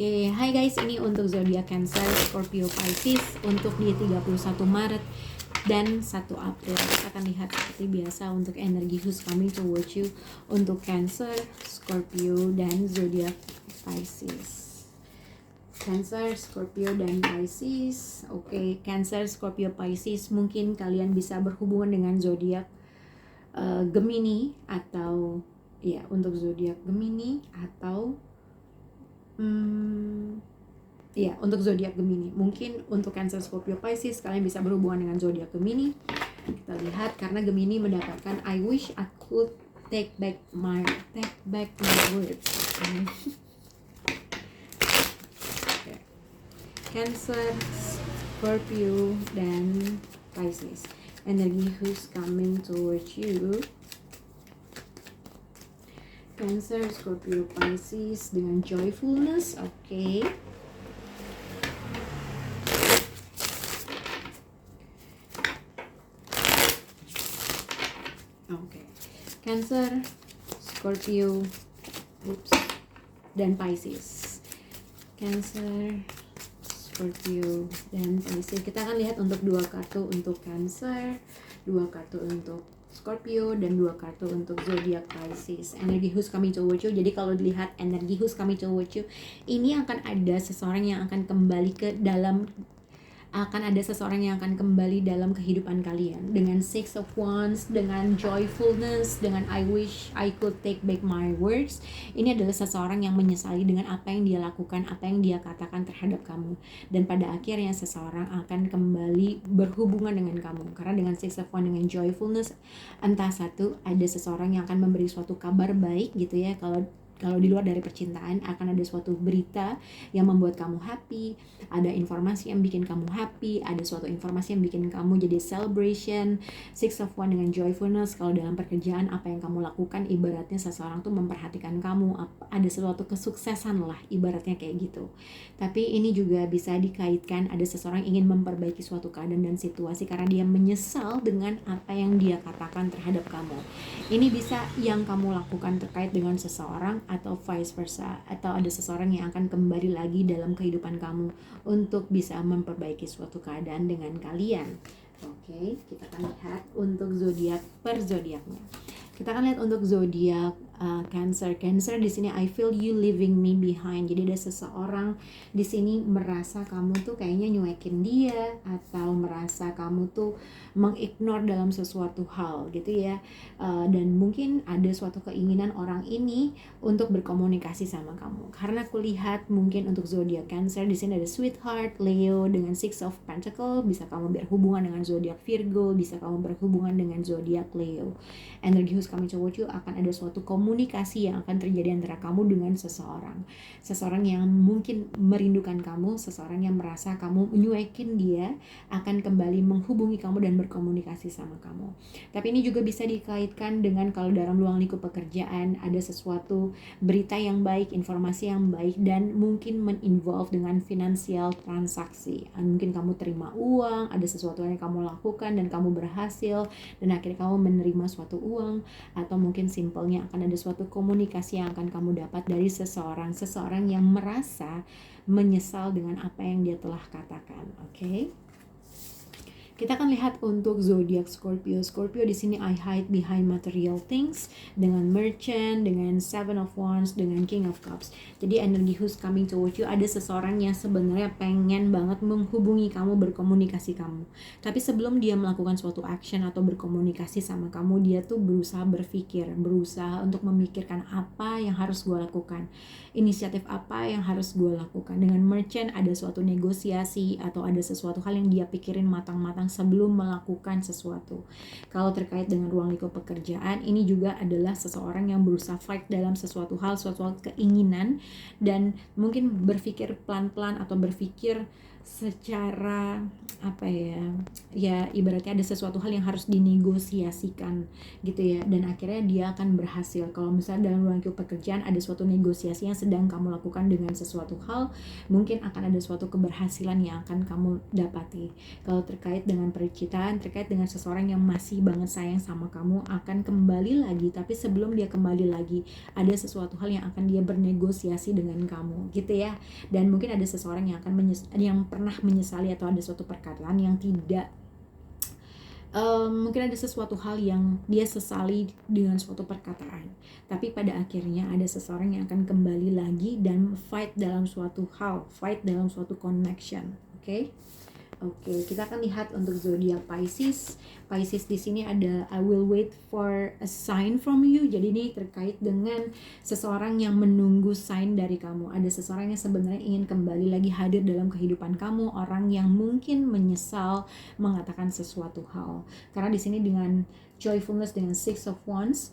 Oke, hai guys, ini untuk zodiak Cancer, Scorpio, Pisces untuk di 31 Maret dan 1 April. Kita akan lihat seperti biasa untuk energi who's coming towards you untuk Cancer, Scorpio, dan zodiak Pisces. Cancer, Scorpio, dan Pisces. Oke, Cancer, Scorpio, Pisces, mungkin kalian bisa berhubungan dengan zodiak Gemini atau ya untuk zodiak Gemini atau ya untuk zodiak Gemini. Mungkin untuk Cancer, Scorpio, Pisces kalian bisa berhubungan dengan zodiak Gemini. Kita lihat karena Gemini mendapatkan I wish I could take back my words. Okay. Cancer, Scorpio, dan Pisces. Energi who's coming towards you. Cancer, Scorpio, Pisces dengan joyfulness. Oke. Cancer, Scorpio, dan Pisces. Cancer, Scorpio, dan Pisces. Kita akan lihat untuk 2 kartu untuk Cancer, 2 kartu untuk Scorpio, dan 2 kartu untuk zodiak Pisces. Energi who's coming towards you. Jadi kalau dilihat energi who's coming towards you, ini akan ada seseorang yang akan kembali ke dalam dalam kehidupan kalian dengan Six of Wands, dengan joyfulness, dengan I wish I could take back my words. Ini adalah seseorang yang menyesali dengan apa yang dia lakukan, apa yang dia katakan terhadap kamu, dan pada akhirnya seseorang akan kembali berhubungan dengan kamu. Karena dengan Six of Wands, dengan joyfulness, entah satu ada seseorang yang akan memberi suatu kabar baik gitu ya. Kalau di luar dari percintaan akan ada suatu berita yang membuat kamu happy, ada informasi yang bikin kamu happy, ada suatu informasi yang bikin kamu jadi celebration. Six of Wands dengan joyfulness, kalau dalam pekerjaan apa yang kamu lakukan ibaratnya seseorang tuh memperhatikan kamu, ada suatu kesuksesan lah ibaratnya kayak gitu. Tapi ini juga bisa dikaitkan ada seseorang ingin memperbaiki suatu keadaan dan situasi karena dia menyesal dengan apa yang dia katakan terhadap kamu. Ini bisa yang kamu lakukan terkait dengan seseorang atau vice versa, atau ada seseorang yang akan kembali lagi dalam kehidupan kamu untuk bisa memperbaiki suatu keadaan dengan kalian. Oke, kita akan lihat untuk zodiak per zodiaknya. Kita akan lihat untuk zodiak Cancer. Cancer di sini I feel you leaving me behind. Jadi ada seseorang di sini merasa kamu tuh kayaknya nyuekin dia, atau merasa kamu tuh mengignore dalam sesuatu hal gitu ya. Dan mungkin ada suatu keinginan orang ini untuk berkomunikasi sama kamu. Karena aku lihat mungkin untuk zodiak Cancer di sini ada Sweetheart, Leo dengan Six of Pentacles, bisa kamu berhubungan dengan zodiak Virgo, bisa kamu berhubungan dengan zodiak Leo. Energi who's coming towards you akan ada suatu komunikasi yang akan terjadi antara kamu dengan seseorang. Seseorang yang mungkin merindukan kamu, seseorang yang merasa kamu menyuekin dia, akan kembali menghubungi kamu dan berkomunikasi sama kamu. Tapi ini juga bisa dikaitkan dengan kalau dalam ruang lingkup pekerjaan ada sesuatu berita yang baik, informasi yang baik, dan mungkin meninvolve dengan finansial transaksi. Mungkin kamu terima uang, ada sesuatu yang kamu lakukan dan kamu berhasil, dan akhirnya kamu menerima suatu uang, atau mungkin simpelnya akan ada suatu komunikasi yang akan kamu dapat dari seseorang yang merasa menyesal dengan apa yang dia telah katakan. Oke? Kita akan lihat untuk zodiak Scorpio. Scorpio di sini I hide behind material things dengan Merchant, dengan Seven of Wands, dengan King of Cups. Jadi energi who's coming towards you, ada seseorang yang sebenarnya pengen banget menghubungi kamu, berkomunikasi kamu. Tapi sebelum dia melakukan suatu action atau berkomunikasi sama kamu, dia tuh berusaha berpikir, berusaha untuk memikirkan apa yang harus gue lakukan, inisiatif apa yang harus gue lakukan. Dengan Merchant ada suatu negosiasi atau ada sesuatu hal yang dia pikirin matang-matang sebelum melakukan sesuatu. Kalau terkait dengan ruang lingkup pekerjaan, ini juga adalah seseorang yang berusaha fight dalam sesuatu hal keinginan, dan mungkin berpikir pelan-pelan atau berpikir secara apa ya, ya ibaratnya ada sesuatu hal yang harus dinegosiasikan gitu ya, dan akhirnya dia akan berhasil. Kalau misalnya dalam ruang lingkup pekerjaan ada suatu negosiasi yang sedang kamu lakukan dengan sesuatu hal, mungkin akan ada suatu keberhasilan yang akan kamu dapati. Kalau terkait dengan percintaan, terkait dengan seseorang yang masih banget sayang sama kamu, akan kembali lagi, tapi sebelum dia kembali lagi ada sesuatu hal yang akan dia bernegosiasi dengan kamu gitu ya. Dan mungkin ada seseorang yang akan yang pernah menyesali, atau ada suatu perkataan yang tidak mungkin ada sesuatu hal yang dia sesali dengan suatu perkataan, tapi pada akhirnya ada seseorang yang akan kembali lagi dan fight dalam suatu hal, fight dalam suatu connection. Oke, kita akan lihat untuk zodiak Pisces. Pisces di sini ada I will wait for a sign from you. Jadi ini terkait dengan seseorang yang menunggu sign dari kamu. Ada seseorang yang sebenarnya ingin kembali lagi hadir dalam kehidupan kamu, orang yang mungkin menyesal mengatakan sesuatu hal. Karena di sini dengan joyfulness, dengan Six of Wands,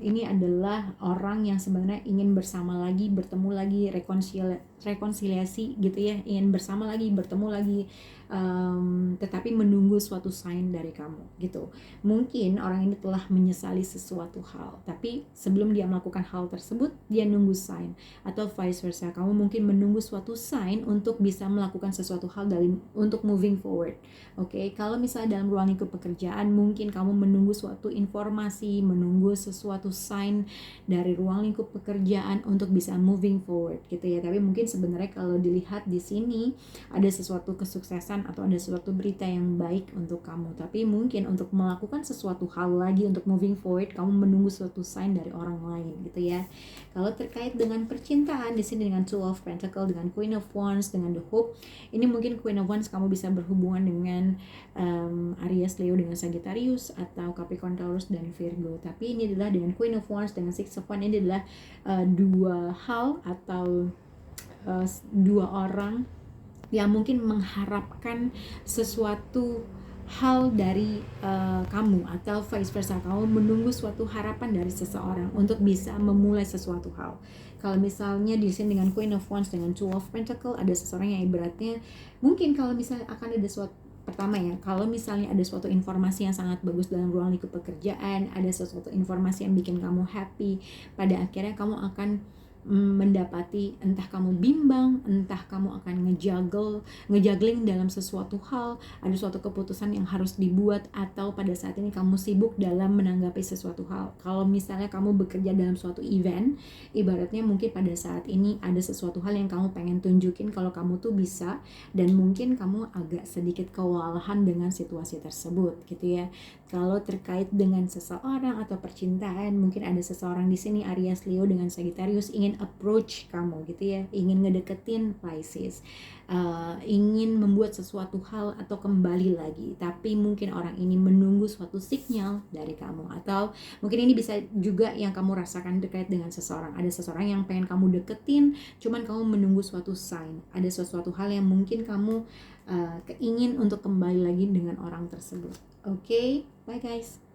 ini adalah orang yang sebenarnya ingin bersama lagi, bertemu lagi, rekonsiliasi gitu ya, ingin bersama lagi, bertemu lagi, tetapi menunggu suatu sign dari kamu gitu. Mungkin orang ini telah menyesali sesuatu hal, tapi sebelum dia melakukan hal tersebut dia nunggu sign, atau vice versa, kamu mungkin menunggu suatu sign untuk bisa melakukan sesuatu hal untuk moving forward. Kalau misalnya dalam ruang lingkup pekerjaan, mungkin kamu menunggu suatu informasi, menunggu sesuatu sign dari ruang lingkup pekerjaan untuk bisa moving forward gitu ya. Tapi mungkin sebenarnya kalau dilihat di sini ada sesuatu kesuksesan atau ada suatu berita yang baik untuk kamu, tapi mungkin untuk melakukan sesuatu hal lagi untuk moving forward, kamu menunggu suatu sign dari orang lain gitu ya. Kalau terkait dengan percintaan di sini dengan Two of Pentacles, dengan Queen of Wands, dengan The Hope, ini mungkin Queen of Wands kamu bisa berhubungan dengan Aries, Leo, dengan Sagittarius, atau Capricorn, Taurus, dan Virgo. Tapi ini adalah dengan Queen of Wands, dengan Six of Wands, ini adalah dua hal atau dua orang yang mungkin mengharapkan sesuatu hal dari kamu, atau vice versa, kamu menunggu suatu harapan dari seseorang untuk bisa memulai sesuatu hal. Kalau misalnya di sini dengan Queen of Wands, dengan Two of Pentacles, ada seseorang yang ibaratnya mungkin kalau misalnya akan ada suatu, pertama ya, kalau misalnya ada suatu informasi yang sangat bagus dalam ruang lingkup pekerjaan, ada sesuatu informasi yang bikin kamu happy, pada akhirnya kamu akan mendapati, entah kamu bimbang, entah kamu akan ngejuggling dalam sesuatu hal, ada suatu keputusan yang harus dibuat, atau pada saat ini kamu sibuk dalam menanggapi sesuatu hal. Kalau misalnya kamu bekerja dalam suatu event, ibaratnya mungkin pada saat ini ada sesuatu hal yang kamu pengen tunjukin kalau kamu tuh bisa, dan mungkin kamu agak sedikit kewalahan dengan situasi tersebut gitu ya. Kalau terkait dengan seseorang atau percintaan, mungkin ada seseorang di sini Aries, Leo, dengan Sagittarius ingin approach kamu gitu ya, ingin ngedeketin Pisces, ingin membuat sesuatu hal atau kembali lagi, tapi mungkin orang ini menunggu suatu sinyal dari kamu. Atau mungkin ini bisa juga yang kamu rasakan terkait dengan seseorang, ada seseorang yang pengen kamu deketin, cuman kamu menunggu suatu sign, ada sesuatu hal yang mungkin kamu keingin untuk kembali lagi dengan orang tersebut. Bye guys.